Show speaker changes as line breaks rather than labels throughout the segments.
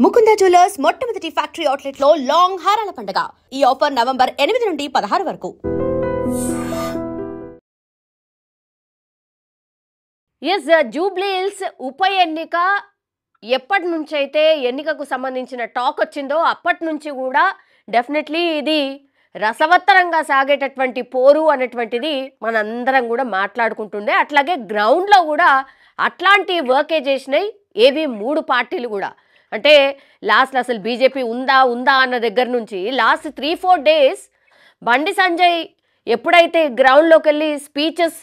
Mukunda jewellers మొట్టమొదటి factory outlet లో long హారాల పండుగ. ఈ ఆఫర్ నవంబర్ 8 నుండి 16 వరకు.
జూబ్లీ హిల్స్ ఉప ఎన్నిక ఎప్పటి నుంచి అయితే ఎన్నికకు సంబంధించిన టాక్ వచ్చిందో అప్పటి నుంచి కూడా డెఫినెట్లీ ఇది రసవత్తరంగా సాగేటటువంటి పోరు అనేటువంటిది మనందరం కూడా మాట్లాడుకుంటుండే. అట్లాగే గ్రౌండ్లో కూడా అట్లాంటి వర్కే చేసినాయి ఏవి 3 పార్టీలు కూడా. అంటే లాస్ట్ అసలు బీజేపీ ఉందా అన్న దగ్గర నుంచి లాస్ట్ 3-4 డేస్ బండి సంజయ్ ఎప్పుడైతే గ్రౌండ్లోకి వెళ్ళి స్పీచెస్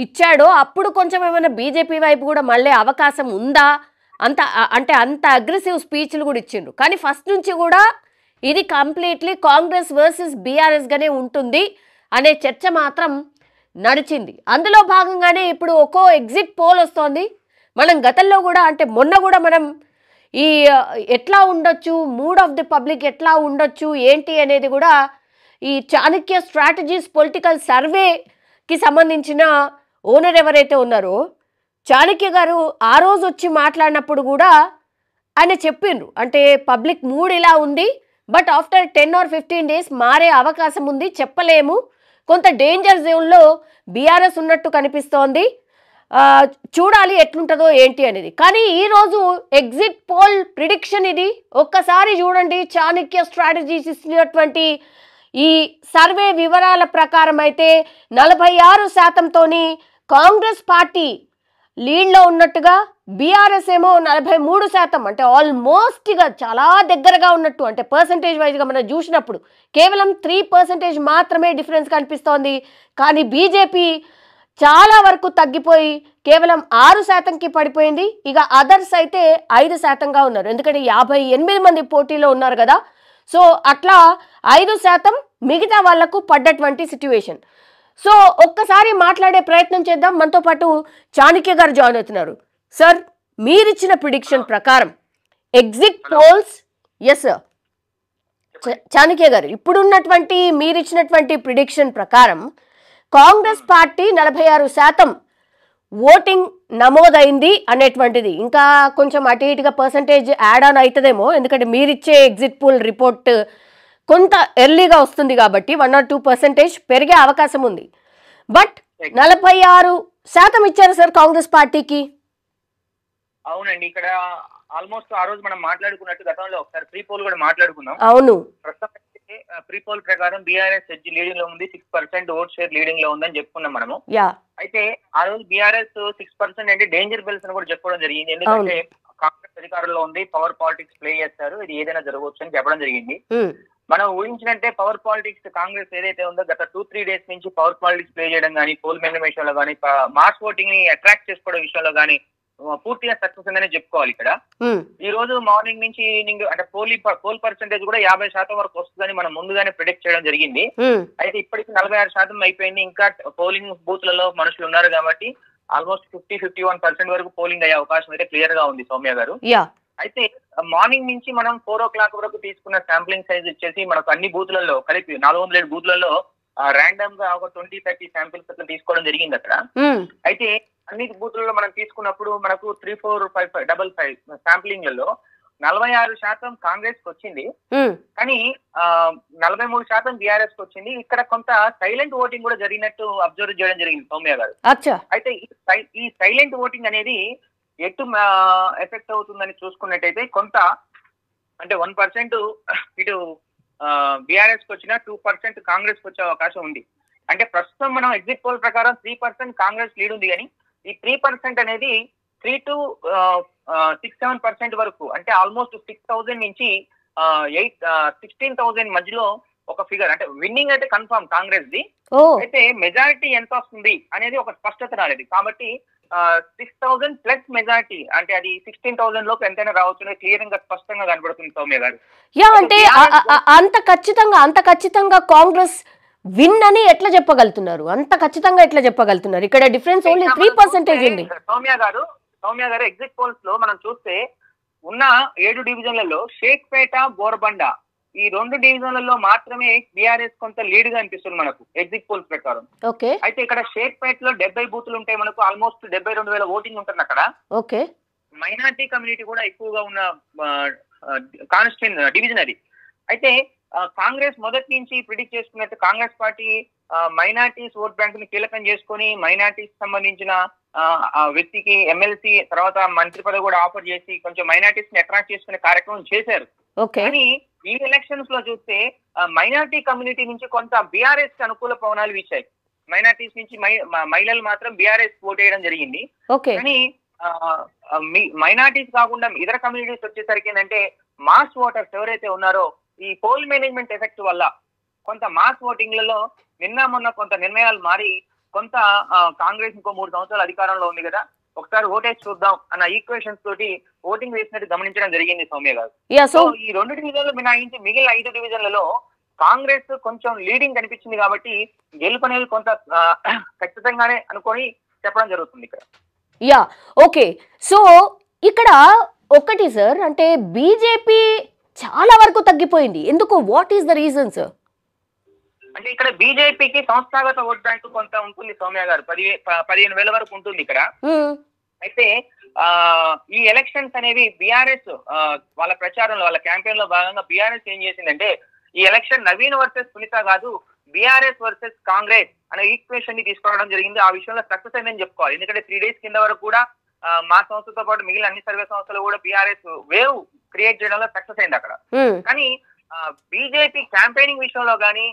ఇచ్చాడో అప్పుడు కొంచెం ఏమైనా బీజేపీ వైపు కూడా మళ్ళీ అవకాశం ఉందా అంత అగ్రెసివ్ స్పీచ్లు కూడా ఇచ్చిండ్రు. కానీ ఫస్ట్ నుంచి కూడా ఇది కంప్లీట్లీ కాంగ్రెస్ వర్సెస్ బీఆర్ఎస్గానే ఉంటుంది అనే చర్చ మాత్రం నడిచింది. అందులో భాగంగానే ఇప్పుడు ఒక్కో ఎగ్జిట్ పోల్ వస్తోంది. మనం గతంలో కూడా అంటే మొన్న కూడా మనం ఈ ఎట్లా ఉండొచ్చు, మూడ్ ఆఫ్ ది పబ్లిక్ ఎట్లా ఉండొచ్చు ఏంటి అనేది కూడా ఈ చాణక్య స్ట్రాటజీస్ పొలిటికల్ సర్వేకి సంబంధించిన ఓనర్ ఎవరైతే ఉన్నారో చాణక్య గారు ఆ రోజు వచ్చి మాట్లాడినప్పుడు కూడా ఆయన చెప్పిండ్రు. అంటే పబ్లిక్ మూడ్ ఇలా ఉంది, బట్ ఆఫ్టర్ 10 or 15 డేస్ మారే అవకాశం ఉంది, చెప్పలేము, కొంత డేంజర్ జోన్లో బీఆర్ఎస్ ఉన్నట్టు కనిపిస్తోంది, చూడాలి ఎట్లుంటుందో ఏంటి అనేది. కానీ ఈరోజు ఎగ్జిట్ పోల్ ప్రిడిక్షన్ ఇది ఒక్కసారి చూడండి. చాణక్య స్ట్రాటజీస్ ఇచ్చినటువంటి ఈ సర్వే వివరాల ప్రకారం అయితే 46%తోని కాంగ్రెస్ పార్టీ లీడ్లో ఉన్నట్టుగా, బీఆర్ఎస్ ఏమో 43%, అంటే ఆల్మోస్ట్గా చాలా దగ్గరగా ఉన్నట్టు. అంటే పర్సంటేజ్ వైజ్గా మనం చూసినప్పుడు కేవలం 3% మాత్రమే డిఫరెన్స్ కనిపిస్తోంది. కానీ బీజేపీ చాలా వరకు తగ్గిపోయి కేవలం 6%కి పడిపోయింది. ఇక అదర్స్ అయితే 5%గా ఉన్నారు, ఎందుకంటే 58 మంది పోటీలో ఉన్నారు కదా. సో అట్లా 5% మిగతా వాళ్లకు పడ్డటువంటి సిచ్యువేషన్. సో ఒక్కసారి మాట్లాడే ప్రయత్నం చేద్దాం. మనతో పాటు చాణక్య గారు జాయిన్ అవుతున్నారు. సార్, మీరిచ్చిన ప్రిడిక్షన్ ప్రకారం exit polls, yes sir Chanakya గారు, ఇప్పుడున్నటువంటి మీరిచ్చినటువంటి ప్రిడిక్షన్ ప్రకారం కాంగ్రెస్ పార్టీ 46% ఓటింగ్ నమోదైంది అనేటువంటిది. ఇంకా కొంచెం అటు ఇటుగా పర్సంటేజ్ యాడ్ ఆన్ అవుతుందేమో, ఎందుకంటే మీరిచ్చే ఎగ్జిట్ పోల్ రిపోర్ట్ కొంత ఎర్లీగా వస్తుంది కాబట్టి 1 or 2% పెరిగే అవకాశం ఉంది. బట్ 46% ఇచ్చారు సార్ కాంగ్రెస్ పార్టీకి.
అవునండి, ఇక్కడ ఆల్మోస్ట్ ఆ రోజు మనం మాట్లాడుకున్నట్టు గతంలో ఒకసారి ప్రీ పోల్ కూడా మాట్లాడుకున్నాం.
అవును,
ప్రస్తుతం ప్రీ పోల్ ప్రకారం బీఆర్ఎస్ ఎడ్జ్ లీడింగ్ లో ఉంది, 6% ఓట్ షేర్ లీడింగ్ లో ఉందని చెప్పుకున్నాం మనము. అయితే ఆ రోజు బీఆర్ఎస్ 6% అంటే డేంజర్ బెల్స్ అని కూడా చెప్పుకోవడం జరిగింది. ఎందుకంటే కాంగ్రెస్ అధికారంలో ఉంది, పవర్ పాలిటిక్స్ ప్లే చేస్తారు, ఇది ఏదైనా జరగవచ్చు అని చెప్పడం జరిగింది. మనం ఊహించినట్టే పవర్ పాలిటిక్స్ కాంగ్రెస్ ఏదైతే ఉందో గత 2-3 డేస్ నుంచి పవర్ పాలిటిక్స్ ప్లే చేయడం కానీ, పోల్ మేనేజ్ విషయంలో కానీ, మాస్ ఓటింగ్ ని అట్రాక్ట్ చేసుకోవడం విషయంలో కానీ పూర్తిగా సక్సెస్ ఉందనే చెప్పుకోవాలి. ఇక్కడ ఈ రోజు మార్నింగ్ నుంచి ఈవినింగ్ అంటే పోల్ పర్సెంటేజ్ కూడా 50% వరకు వస్తుందని మనం ముందుగానే ప్రిడిక్ట్ చేయడం జరిగింది. అయితే ఇప్పటికి 46% అయిపోయింది. ఇంకా పోలింగ్ బూత్లలో మనుషులు ఉన్నారు కాబట్టి ఆల్మోస్ట్ 50-51% వరకు పోలింగ్ అయ్యే అవకాశం అయితే క్లియర్ గా ఉంది సౌమ్య గారు. అయితే మార్నింగ్ నుంచి మనం 4 o'clock వరకు తీసుకున్న శాంప్లింగ్ సైజ్ వచ్చేసి మనకు అన్ని బూత్లలో కలిపి 407 బూత్లలో ర్యాండమ్ గా ఒక 20-30 శాంపిల్స్ అట్లా తీసుకోవడం జరిగింది అక్కడ. అయితే అన్ని బూత్లలో మనం తీసుకున్నప్పుడు మనకు 3-4-5-5 శాంప్లింగ్లలో 46% కాంగ్రెస్ కి వచ్చింది, కానీ 43% బీఆర్ఎస్ కి వచ్చింది. ఇక్కడ కొంత సైలెంట్ ఓటింగ్ కూడా జరిగినట్టు అబ్జర్వ్ చేయడం జరిగింది సౌమ్య గారు. అయితే ఈ సైలెంట్ ఓటింగ్ అనేది ఎటు ఎఫెక్ట్ అవుతుందని చూసుకున్నట్టయితే కొంత అంటే 1% ఇటు బీఆర్ఎస్ కి వచ్చిన 2% కాంగ్రెస్ కి వచ్చే అవకాశం ఉంది. అంటే ప్రస్తుతం మనం ఎగ్జిట్ పోల్ ప్రకారం 3% కాంగ్రెస్ లీడ్ ఉంది, కానీ ఈ 3% అనేది 3 to 6-7% వరకు, అంటే ఆల్మోస్ట్ 6,000 నుంచి 16,000 మధ్యలో ఒక ఫిగర్. అంటే విన్నింగ్ అయితే కన్ఫర్మ్ కాంగ్రెస్ ది, అయితే మెజారిటీ ఎంత వస్తుంది అనేది ఒక స్పష్టత రాలేదు. కాబట్టి 6,000 ప్లస్ మెజారిటీ, అంటే అది 16,000 లోపు ఎంతైనా రావచ్చు క్లియర్ గా స్పష్టంగా కనబడుతుంది సౌమ్య గారు.
అంటే అంత ఖచ్చితంగా కాంగ్రెస్ విన్ అని ఎట్లా చెప్పగలుగుతున్నారు? అంత ఖచ్చితంగా ఎట్లా చెప్పగలుగుతున్నారు? ఇక్కడ డిఫరెన్స్ ఓన్లీ 3% ఉంది.
సౌమ్య గారు ఎగ్జిట్ పోల్స్ లో మనం చూస్తే ఉన్న 7 డివిజన్లలో షేక్పేట, బోర్బండ ఈ 2 డివిజన్లలో మాత్రమే బీఆర్ఎస్ కొంత లీడ్ గా అనిపిస్తుంది మనకు ఎగ్జిట్ పోల్స్ ప్రకారం. అయితే ఇక్కడ షేక్పేట లో 70 బూతులు ఉంటాయి, మనకు ఆల్మోస్ట్ 72,000 ఓటింగ్ ఉంటుంది అక్కడ. మైనార్టీ కమ్యూనిటీ కూడా ఎక్కువగా ఉన్న డివిజన్ అది. అయితే కాంగ్రెస్ మొదటి నుంచి ప్రిడిక్ట్ చేసుకున్నట్టు Congress party minorities vote bank ని కీలకం చేసుకుని మైనార్టీస్ సంబంధించిన వ్యక్తికి ఎమ్మెల్సీ తర్వాత మంత్రి పదవి కూడా ఆఫర్ చేసి కొంచెం మైనార్టీస్ ని అట్రాక్ట్ చేసుకునే కార్యక్రమం చేశారు. కానీ ఈ ఎలక్షన్స్ లో చూస్తే మైనార్టీ కమ్యూనిటీ నుంచి కొంత బీఆర్ఎస్ కి అనుకూల పవనాలు వీచాయి. మైనార్టీస్ నుంచి మహిళలు మాత్రం బీఆర్ఎస్ ఓట్ వేయడం జరిగింది. కానీ మైనార్టీస్ కాకుండా ఇతర కమ్యూనిటీస్ వచ్చేసరికి ఏంటంటే మాస్ ఓటర్స్ ఎవరైతే ఉన్నారో ఈ పోల్ మేనేజ్మెంట్ ఎఫెక్ట్ వల్ల కొంత మాస్ ఓటింగ్లలో నిన్న మొన్న కొంత నిర్ణయాలు మారి కొంత కాంగ్రెస్ ఇంకో 3 సంవత్సరాలు అధికారంలో ఉంది కదా, ఒకసారి ఓటేసి చూద్దాం అన్న ఈక్వేషన్స్ తోటి ఓటింగ్ వేసినట్టు గమనించడం జరిగింది సౌమ్య గారు. సో ఈ 2 డివిజన్లు మినహాయించి మిగిలిన 5 డివిజన్లలో కాంగ్రెస్ కొంచెం లీడింగ్ కనిపించింది కాబట్టి గెలుపు అనేది కొంత ఖచ్చితంగానే అనుకొని చెప్పడం జరుగుతుంది ఇక్కడ.
ఓకే. సో ఇక్కడ ఒకటి సార్, అంటే బీజేపీ చాలా వరకు తగ్గిపోయింది. ఎందుకు? What is the reason sir?
అంటే ఇక్కడ బీజేపీకి సంస్థాగత ఓట్ బ్యాంక్ కొంత ఉంటుంది సౌమ్య గారు, 15,000 వరకు ఉంటుంది ఇక్కడ. అయితే ఈ ఎలక్షన్స్ అనేవి బీఆర్ఎస్ వాళ్ళ ప్రచారంలో వాళ్ళ క్యాంపెయిన్ లో భాగంగా బీఆర్ఎస్ ఏం చేసిందంటే ఈ ఎలక్షన్ నవీన్ వర్సెస్ సునీత కాదు, బీఆర్ఎస్ వర్సెస్ కాంగ్రెస్ అనే ఈక్వేషన్ ని తీసుకోవడం జరిగింది. ఆ విషయంలో సక్సెస్ అయిందని చెప్పుకోవాలి. ఎందుకంటే 3 days కింద వరకు కూడా మా సంస్థతో పాటు మిగిలిన అన్ని సర్వే సంస్థలు కూడా బీఆర్ఎస్ వేవ్ క్రియేట్ చేయడంలో సక్సెస్ అయింది అక్కడ. కానీ బీజేపీ క్యాంపెయినింగ్ విషయంలో కానీ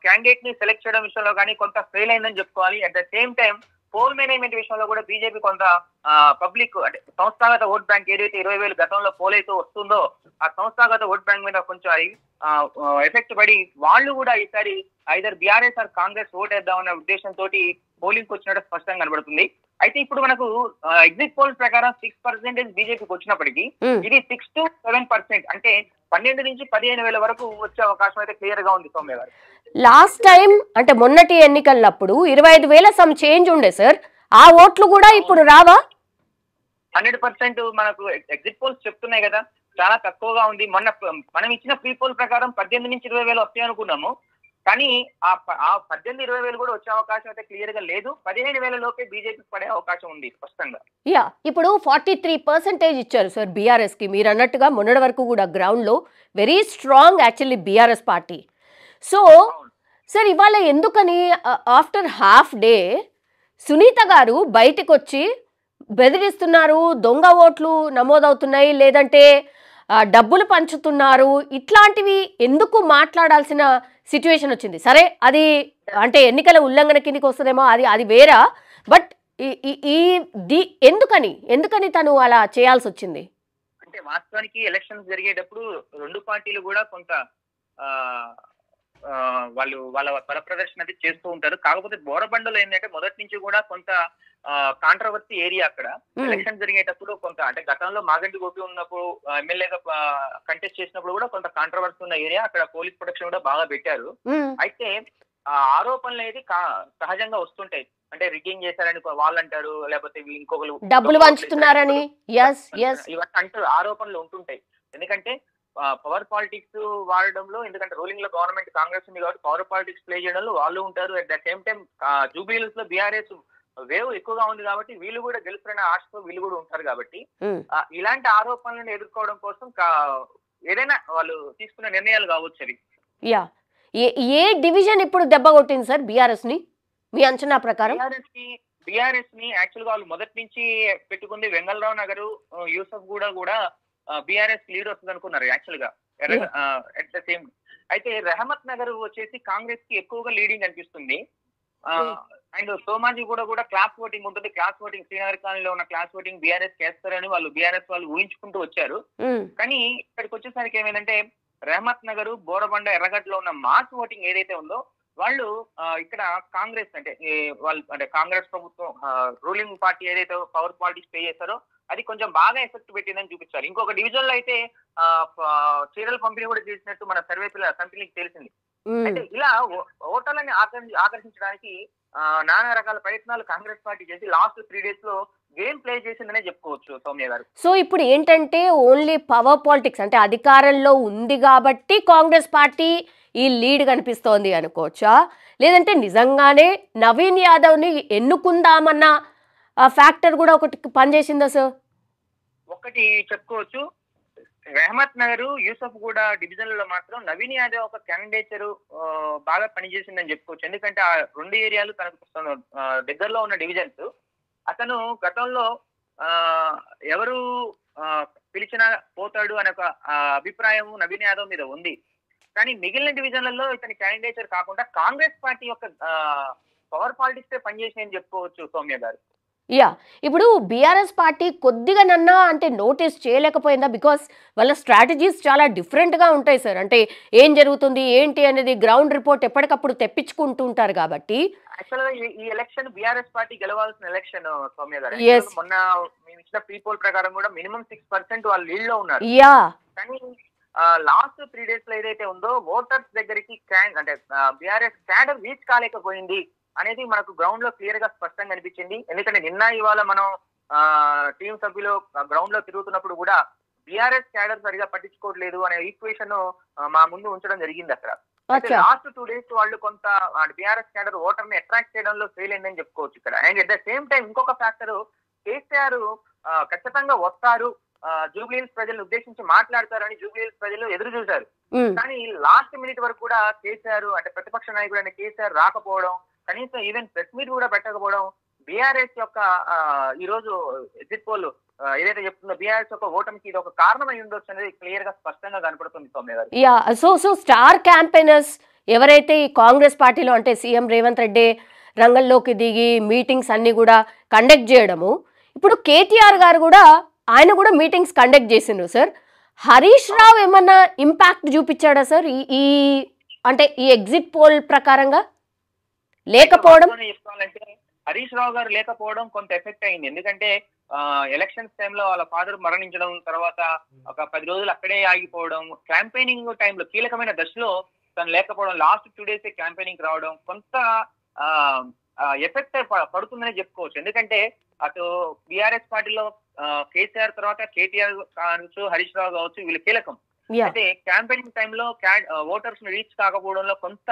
క్యాండిడేట్ ని సెలెక్ట్ చేయడం విషయంలో కానీ కొంత ఫెయిల్ అయిందని చెప్పుకోవాలి. At the same time poll management విషయంలో కూడా బీజేపీ కొంత పబ్లిక్ అంటే సంస్థాగత ఓట్ బ్యాంక్ ఏదైతే 20,000 గతంలో పోల్ అయితే వస్తుందో ఆ సంస్థాగత ఓట్ బ్యాంక్ మీద కొంచెం ఎఫెక్ట్ పడి వాళ్ళు కూడా ఈసారి either BRS or Congress vote వేద్దామన్న ఉద్దేశంతో పోలింగ్ వచ్చినట్టు స్పష్టంగా కనబడుతుంది. అయితే ఇప్పుడు మనకు ఎగ్జిట్ పోల్స్ ప్రకారం 6% బీజేపీకి వచ్చినప్పటికీ ఇది 6 to 7% అంటే 12 నుంచి 15,000 వరకు వచ్చే అవకాశం అయితే క్లియర్ గా ఉంది సౌమ్య గారు.
లాస్ట్ టైం అంటే మొన్నటి ఎన్నికలప్పుడు 25,000 సమ్ చేంజ్ ఉండే సార్, ఆ ఓట్లు కూడా ఇప్పుడు రావా?
100% మనకు ఎగ్జిట్ పోల్స్ చెప్తున్నాయి కదా, చాలా తక్కువగా ఉంది. మనం ఇచ్చిన ప్రీ పోల్ ప్రకారం 18 నుంచి 20,000 వస్తాయి అనుకున్నాము. కానీ ఆ 18-20,000 కూడా వచ్చే అవకాశం అయితే క్లియర్ గా లేదు. 15,000 లోపే బీజేపీకి పడే అవకాశం ఉంది స్పష్టంగా.
ఇప్పుడు 43% ఇచ్చారు సార్ బీఆర్ఎస్ కి. మీరు అన్నట్టుగా మొన్నటి వరకు కూడా గ్రౌండ్ లో very strong actually BRS party. So sir ఇవాళ ఎందుకని ఆఫ్టర్ హాఫ్ డే సునీత గారు బయటకు వచ్చి బెదిరిస్తున్నారు, దొంగ ఓట్లు నమోదవుతున్నాయి, లేదంటే డబ్బులు పంచుతున్నారు, ఇట్లాంటివి ఎందుకు మాట్లాడాల్సిన సిచ్యువేషన్ వచ్చింది? సరే అది అంటే ఎన్నికల ఉల్లంఘన కిందకి వస్తుందేమో, అది వేరా. బట్ ఎందుకని తను అలా చేయాల్సి వచ్చింది?
అంటే వాస్తవానికి ఎలక్షన్స్ జరిగేటప్పుడు 2 పార్టీలు కూడా కొంత వాళ్ళు వాళ్ళ పరప్రదర్శన అయితే చేస్తూ ఉంటారు. కాకపోతే బోరబండలో ఏంటంటే మొదటి నుంచి కూడా కొంత కాంట్రవర్సీ ఏరియా అక్కడ. ఎలక్షన్ జరిగేటప్పుడు కొంత అంటే గతంలో మాగంటి గోపి ఉన్నప్పుడు ఎమ్మెల్యేగా కంటెస్ట్ చేసినప్పుడు కూడా కొంత కాంట్రవర్సీ ఉన్న ఏరియా. అక్కడ పోలీస్ ప్రొటెక్షన్ కూడా బాగా పెట్టారు. అయితే ఆరోపణలు అనేది సహజంగా వస్తుంటాయి. అంటే రిగ్గింగ్ చేశారని వాళ్ళు అంటారు, లేకపోతే ఇంకొకరు
డబ్బులు పంచుతున్నారని
ఇవన్నీ అంటారు, ఆరోపణలు ఉంటుంటాయి. ఎందుకంటే పవర్ పాలిటిక్స్ వాడడంలో, ఎందుకంటే రూలింగ్ లో గవర్నమెంట్ కాంగ్రెస్ ఉంది కాబట్టి పవర్ పాలిటిక్స్ ప్లే చేయడంలో వాళ్ళు ఉంటారు. At the same time Jubilee Hills లో బీఆర్ఎస్ వేవ్ ఎక్కువగా ఉంది కాబట్టి వీళ్ళు కూడా గెలుపురైన ఆశతో వీళ్ళు కూడా ఉంటారు. కాబట్టి ఇలాంటి ఆరోపణలను ఎదుర్కోవడం కోసం ఏదైనా వాళ్ళు తీసుకున్న నిర్ణయాలు కావచ్చు అవి.
ఏ డివిజన్ ఇప్పుడు దెబ్బ కొట్టింది సార్ బీఆర్ఎస్ ని మీ అంచనా ప్రకారం?
బీఆర్ఎస్ ని యాక్చువల్ గా వాళ్ళు మొదటి నుంచి పెట్టుకుంది వెంగళరావు నగర్, యూసఫ్ కూడా బీఆర్ఎస్ లీడ్ వస్తుంది అనుకున్నారు యాక్చువల్ గా. అట్ ద సేమ్ అయితే రెహమత్ నగర్ వచ్చేసి కాంగ్రెస్ కి ఎక్కువగా లీడింగ్ అనిపిస్తుంది. అండ్ సోమాజీ కూడా క్లాస్ ఓటింగ్ ఉంటుంది. క్లాస్ ఓటింగ్ శ్రీనగర్ కాలనీలో ఉన్న క్లాస్ ఓటింగ్ బీఆర్ఎస్ చేస్తారని వాళ్ళు బీఆర్ఎస్ వాళ్ళు ఊహించుకుంటూ వచ్చారు. కానీ ఇక్కడికి వచ్చేసరికి ఏమైందంటే రెహమత్ నగర్, బోరబండ, ఎర్రగడ్డలో ఉన్న మాస్ ఓటింగ్ ఏదైతే ఉందో వాళ్ళు ఇక్కడ కాంగ్రెస్ అంటే వాళ్ళు అంటే కాంగ్రెస్ ప్రభుత్వం రూలింగ్ పార్టీ ఏదైతే పవర్ పాలిటిక్స్ పే చేస్తారో అది కొంచెం బాగా ఎఫెక్ట్ పెట్టిందని చూపించారు. ఇంకొక డివిజన్ లో అయితే చీరల పంపిణీ కూడా చేసినట్టు మన సర్వే కంపెనీకి తెలిసింది. అంటే ఇలా ఓటర్లని ఆకర్షించడానికి నానా రకాల ప్రయత్నాలు కాంగ్రెస్ పార్టీ చేసి లాస్ట్ 3 days లో గేమ్ ప్లే చేసిందనే చెప్పుకోవచ్చు సౌమ్య గారు.
సో ఇప్పుడు ఏంటంటే ఓన్లీ పవర్ పాలిటిక్స్ అంటే అధికారంలో ఉంది కాబట్టి కాంగ్రెస్ పార్టీ ఈ లీడ్ కనిపిస్తోంది అనుకోవచ్చా, లేదంటే నిజంగానే నవీన్ యాదవ్ ని ఎన్నుకుందామన్న ఫ్యాక్టర్ కూడా ఒకటి పనిచేసిందా సార్?
ఒకటి చెప్పుకోవచ్చు. రెహమత్ నగర్, యూసఫ్ గూడ డివిజన్లలో మాత్రం నవీన్ యాదవ్ ఒక క్యాండిడేచర్ బాగా పనిచేసిందని చెప్పుకోవచ్చు. ఎందుకంటే ఆ 2 ఏరియాలు తనకు దగ్గరలో ఉన్న డివిజన్స్. అతను గతంలో ఎవరు పిలిచినా పోతాడు అనే ఒక అభిప్రాయం నవీన్ యాదవ్ మీద ఉంది. కానీ మిగిలిన డివిజన్లలో ఇతని క్యాండిడేచర్ కాకుండా కాంగ్రెస్ పార్టీ యొక్క పవర్ పాలిటిక్స్ పనిచేసినాయని చెప్పుకోవచ్చు సౌమ్య గారు.
యా, ఇప్పుడు బీఆర్ఎస్ పార్టీ కొద్దిగా నన్నా అంటే నోటీస్ చేయలేకపోయిందా? బికాస్ వాళ్ళ స్ట్రాటజీస్ చాలా డిఫరెంట్గా ఉంటాయి సార్. అంటే ఏం జరుగుతుంది ఏంటి అనేది గ్రౌండ్ రిపోర్ట్ ఎప్పటికప్పుడు తెప్పించుకుంటూ ఉంటారు కాబట్టి.
యాక్చువల్గా ఈ ఎలక్షన్ బీఆర్ఎస్ పార్టీ గెలవాల్సిన ఎలక్షన్ సౌమ్య గారు. మొన్న మేము ఇచ్చిన ప్రీపోల్ ప్రకారం కూడా మినిమం 6% వాళ్ళు లీడ్ లో ఉన్నారు.
యా,
కానీ లాస్ట్ 3 days లో ఏదైతే ఉందో ఓటర్స్ దగ్గరికి అంటే బీఆర్ఎస్ క్యాడర్ రీచ్ కాలేకపోయింది అనేది మనకు గ్రౌండ్ లో క్లియర్ గా స్పష్టంగా అనిపించింది. ఎందుకంటే నిన్న ఇవాళ మనం టీం సభ్యులు గ్రౌండ్ లో తిరుగుతున్నప్పుడు కూడా బీఆర్ఎస్ క్యాడర్ సరిగా పట్టించుకోవట్లేదు అనే ఈక్వేషన్ మా ముందు ఉంచడం జరిగింది. అక్కడ లాస్ట్ 2 days వాళ్ళు కొంత బీఆర్ఎస్ క్యాడర్ ఓటర్ ని అట్రాక్ట్ చేయడంలో ఫెయిల్ అయిందని చెప్పుకోవచ్చు ఇక్కడ. And at the same time ఇంకొక ఫ్యాక్టర్, కేసీఆర్ ఖచ్చితంగా వస్తారు, జూబ్లీహిల్స్ ప్రజలను ఉద్దేశించి మాట్లాడతారని జూబ్లీహిల్స్ ప్రజలు ఎదురు చూశారు. కానీ లాస్ట్ మినిట్ వరకు కూడా కేసీఆర్ అంటే ప్రతిపక్ష నాయకుడు అనే కేసీఆర్ రాకపోవడం, కనీసం ఈవెన్ ప్రెస్ మీట్ కూడా పెట్టకపోవడం బీఆర్ఎస్ యొక్క ఈ రోజు ఎగ్జిట్ పోల్ ఏదైతే చెప్తుందో బీఆర్ఎస్ యొక్క ఓటమికి ఇది ఒక కారణం అయి ఉండొచ్చు అనేది క్లియర్ గా స్పష్టంగా కనపడుతుంది సౌమ్య గారు.
యా, సో స్టార్ క్యాంపెయినర్స్ ఎవరైతే ఈ కాంగ్రెస్ పార్టీలో అంటే సీఎం రేవంత్ రెడ్డి రంగంలోకి దిగి మీటింగ్స్ అన్ని కూడా కండక్ట్ చేయడము, ఇప్పుడు కేటీఆర్ గారు కూడా ఆయన కూడా మీటింగ్స్ కండక్ట్ చేసిండ్రు సార్. హరీష్ రావు ఏమన్నా ఇంపాక్ట్ చూపించాడా సార్ ఈ అంటే ఈ ఎగ్జిట్ పోల్ ప్రకారంగా? లేకపోవడం
చెప్పాలంటే హరీష్ రావు గారు లేకపోవడం కొంత ఎఫెక్ట్ అయింది. ఎందుకంటే ఎలక్షన్స్ టైంలో వాళ్ళ ఫాదర్ మరణించడం, తర్వాత ఒక 10 రోజులు అక్కడే ఆగిపోవడం, క్యాంపెయినింగ్ టైంలో కీలకమైన దశలో తను లేకపోవడం, లాస్ట్ 2 days క్యాంపెయినింగ్ రావడం కొంత ఎఫెక్ట్ పడుతుందని చెప్పుకోవచ్చు. ఎందుకంటే అటు బీఆర్ఎస్ పార్టీలో కేసీఆర్ తర్వాత కేటీఆర్ కావచ్చు, హరీష్ రావు కావచ్చు, వీళ్ళు కీలకం. అయితే క్యాంపెయినింగ్ టైంలో ఓటర్స్ ని రీచ్ కాకపోవడంలో కొంత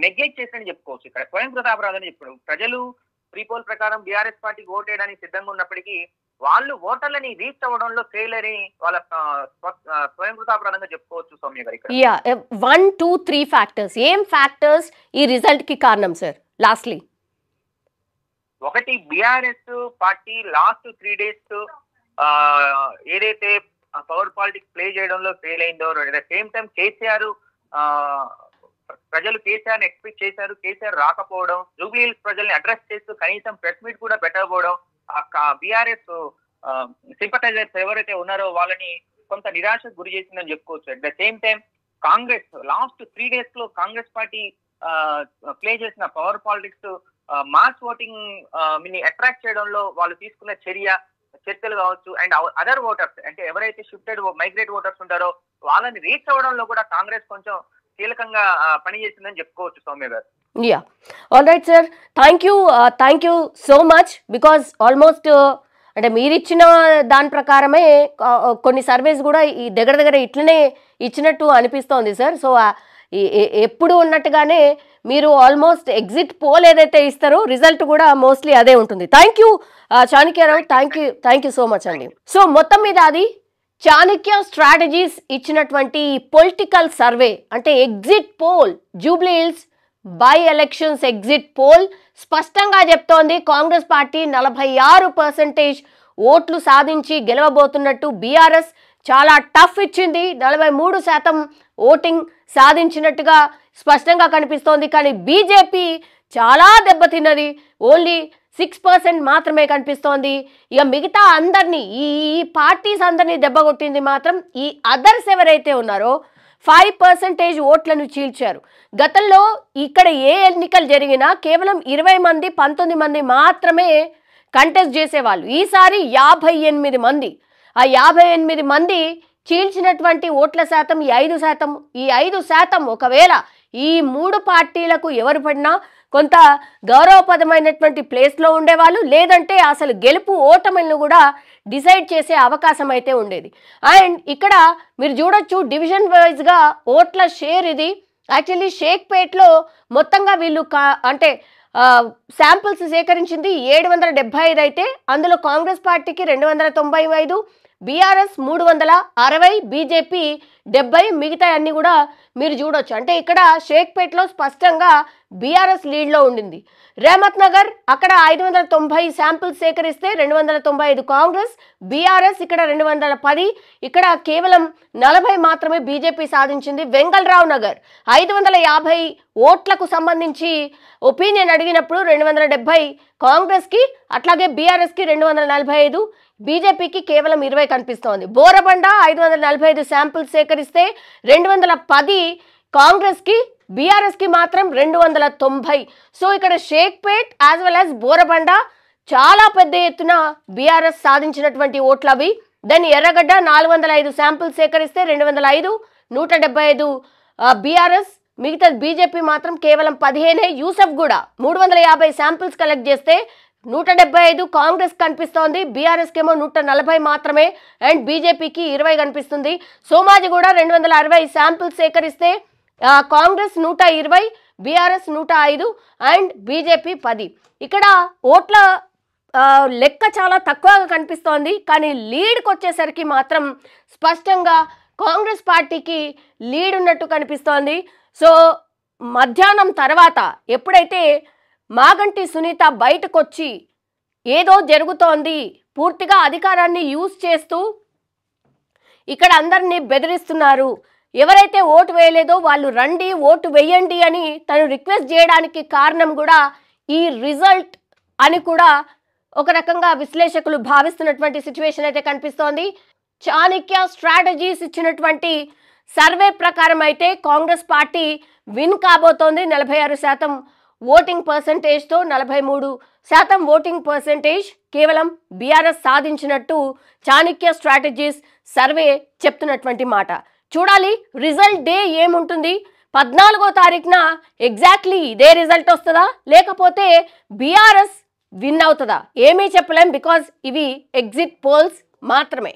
నెగ్లెక్ట్ చేశారని చెప్పుకోవచ్చు. ఇక్కడ స్వయం కృతాపరాధని చెప్పారు. ప్రజలు ప్రీపోల్ ప్రకారం బీఆర్ఎస్ పార్టీకి ఓట్ వేయడానికి సిద్ధంగా ఉన్నప్పటికీ వాళ్ళు ఓటర్లని రీచ్ అవ్వడంలో ఫెయిల్ అని వాళ్ళ స్వయం కృతాపరాధంగా చెప్పుకోవచ్చు సౌమ్య గారు. ఇక్కడ
1, 2, 3 ఫ్యాక్టర్స్. ఏం ఫ్యాక్టర్స్ ఈ రిజల్ట్ కి కారణం సార్? లాస్ట్లీ
ఒకటి, బీఆర్ఎస్ పార్టీ లాస్ట్ 3 days ఏదైతే పవర్ పాలిటిక్స్ ప్లే చేయడంలో ఫెయిల్ అయిందో, at the same time KCR ప్రజలు కేసీఆర్ ని ఎక్స్పెక్ట్ చేశారు, కేసీఆర్ రాకపోవడం, జూబ్లీహిల్స్ ప్రజల్ని అడ్రస్ చేస్తూ కనీసం ప్రెస్ మీట్ కూడా పెట్టకపోవడం, బీఆర్ఎస్ సింపటైజర్స్ ఎవరైతే ఉన్నారో వాళ్ళని కొంత నిరాశకు గురి చేసిందని చెప్పుకోవచ్చు. At the same time Congress last 3 days లో కాంగ్రెస్ పార్టీ ప్లే చేసిన పవర్ పాలిటిక్స్ మాస్ ఓటింగ్ ని అట్రాక్ట్ చేయడంలో వాళ్ళు తీసుకున్న చర్యలు కావచ్చు, అండ్ అదర్ ఓటర్స్ అంటే ఎవరైతే షిఫ్టెడ్ మైగ్రేట్ ఓటర్స్ ఉంటారో వాళ్ళని రీచ్ అవ్వడంలో కూడా కాంగ్రెస్ కొంచెం కీలకంగా పనిచేసిందని చెప్పుకోవచ్చు సౌమ్య గారు.
Yeah, all right sir, thank you so much. Because almost అంటే మీరు ఇచ్చిన దాని ప్రకారమే కొన్ని సర్వేస్ కూడా ఈ దగ్గర ఇట్లనే ఇచ్చినట్టు అనిపిస్తోంది సార్. సో ఎప్పుడు ఉన్నట్టుగానే మీరు ఆల్మోస్ట్ ఎగ్జిట్ పోల్ ఏదైతే ఇస్తారో రిజల్ట్ కూడా మోస్ట్లీ అదే ఉంటుంది. Thank you Chanakya Rao, thank you so much అండి. సో మొత్తం మీద అది చాణక్య స్ట్రాటజీస్ ఇచ్చినటువంటి పొలిటికల్ సర్వే అంటే exit poll, Jubilee Hills by elections exit poll స్పష్టంగా చెప్తోంది కాంగ్రెస్ పార్టీ 46% ఓట్లు సాధించి గెలవబోతున్నట్టు. బీఆర్ఎస్ చాలా టఫ్ ఇచ్చింది, 43% ఓటింగ్ సాధించినట్టుగా స్పష్టంగా కనిపిస్తోంది. కానీ బీజేపీ చాలా దెబ్బతిన్నది, ఓన్లీ 6% మాత్రమే కనిపిస్తోంది. ఇక మిగతా అందరినీ ఈ పార్టీస్ అందరినీ దెబ్బకొట్టింది మాత్రం ఈ అదర్స్ ఎవరైతే ఉన్నారో 5% ఓట్లను చీల్చారు. గతంలో ఇక్కడ ఏ ఎన్నికలు జరిగినా కేవలం 20 మంది 19 మంది మాత్రమే కంటెస్ట్ చేసేవాళ్ళు. ఈసారి 58 మంది. ఆ 58 మంది చీల్చినటువంటి ఓట్ల శాతం ఈ 5%. ఈ 5% ఒకవేళ ఈ 3 పార్టీలకు ఎవరు పడినా కొంత గౌరవపదమైనటువంటి ప్లేస్లో ఉండేవాళ్ళు, లేదంటే అసలు గెలుపు ఓటమిలను కూడా డిసైడ్ చేసే అవకాశం అయితే ఉండేది. అండ్ ఇక్కడ మీరు చూడొచ్చు డివిజన్ వైజ్గా ఓట్ల షేర్ ఇది. యాక్చువల్లీ షేక్పేట్లో మొత్తంగా వీళ్ళు అంటే శాంపుల్స్ సేకరించింది 775 అయితే అందులో కాంగ్రెస్ పార్టీకి 295, బీఆర్ఎస్ 360, బీజేపీ 70, మిగతా అన్ని కూడా మీరు చూడొచ్చు. అంటే ఇక్కడ షేక్పేట్లో స్పష్టంగా బీఆర్ఎస్ లీడ్లో ఉండింది. రేమత్ నగర్ అక్కడ 590 శాంపిల్స్ సేకరిస్తే 295 కాంగ్రెస్, బీఆర్ఎస్ ఇక్కడ 210, ఇక్కడ కేవలం 40 మాత్రమే బీజేపీ సాధించింది. వెంగళరావు నగర్ 550 ఓట్లకు సంబంధించి ఒపీనియన్ అడిగినప్పుడు 270 కాంగ్రెస్కి, అట్లాగే బీఆర్ఎస్కి 245, బీజేపీకి కేవలం 20 కనిపిస్తోంది. బోరబండ 545 శాంపిల్స్ సేకరిస్తే 210 కాంగ్రెస్కి, బీఆర్ఎస్కి మాత్రం 290. సో ఇక్కడ Shaikpet as well as Borabanda చాలా పెద్ద ఎత్తున బీఆర్ఎస్ సాధించినటువంటి ఓట్లు అవి. దెన్ ఎర్రగడ్డ 405 శాంపిల్స్ సేకరిస్తే 205, 175 బీఆర్ఎస్, మిగతా బీజేపీ మాత్రం కేవలం 15. యూసఫ్ కూడా 350 శాంపిల్స్ కలెక్ట్ చేస్తే 175 కాంగ్రెస్ కనిపిస్తోంది, బీఆర్ఎస్కి ఏమో 140 మాత్రమే అండ్ బీజేపీకి 20 కనిపిస్తుంది. సోమాజిగూడ 260 శాంపిల్స్ సేకరిస్తే కాంగ్రెస్ 120, బీఆర్ఎస్ 105 అండ్ బీజేపీ 10. ఇక్కడ ఓట్ల లెక్క చాలా తక్కువగా కనిపిస్తోంది, కానీ లీడ్కి వచ్చేసరికి మాత్రం స్పష్టంగా కాంగ్రెస్ పార్టీకి లీడ్ ఉన్నట్టు కనిపిస్తోంది. సో మధ్యాహ్నం తర్వాత ఎప్పుడైతే మాగంటి సునీత బయటకు వచ్చి ఏదో జరుగుతోంది, పూర్తిగా అధికారాన్ని యూజ్ చేస్తూ ఇక్కడ అందరినీ బెదిరిస్తున్నారు, ఎవరైతే ఓటు వేయలేదో వాళ్ళు రండి ఓటు వేయండి అని తను రిక్వెస్ట్ చేయడానికి కారణం కూడా ఈ రిజల్ట్ అని కూడా ఒక రకంగా విశ్లేషకులు భావిస్తున్నటువంటి సిచ్యువేషన్ అయితే కనిపిస్తోంది. చాణక్య స్ట్రాటజీస్ ఇచ్చినటువంటి సర్వే ప్రకారం అయితే కాంగ్రెస్ పార్టీ విన్ కాబోతోంది. 46% ఓటింగ్ పర్సంటేజ్తో 43% ఓటింగ్ పర్సంటేజ్ కేవలం బీఆర్ఎస్ సాధించినట్టు చాణక్య స్ట్రాటజీస్ సర్వే చెప్తున్నటువంటి మాట. చూడాలి రిజల్ట్ డే ఏముంటుంది. 14వ తారీఖున ఎగ్జాక్ట్లీ ఇదే రిజల్ట్ వస్తుందా, లేకపోతే బీఆర్ఎస్ విన్ అవుతుందా, ఏమీ చెప్పలేం. బికాజ్ ఇవి ఎగ్జిట్ పోల్స్ మాత్రమే.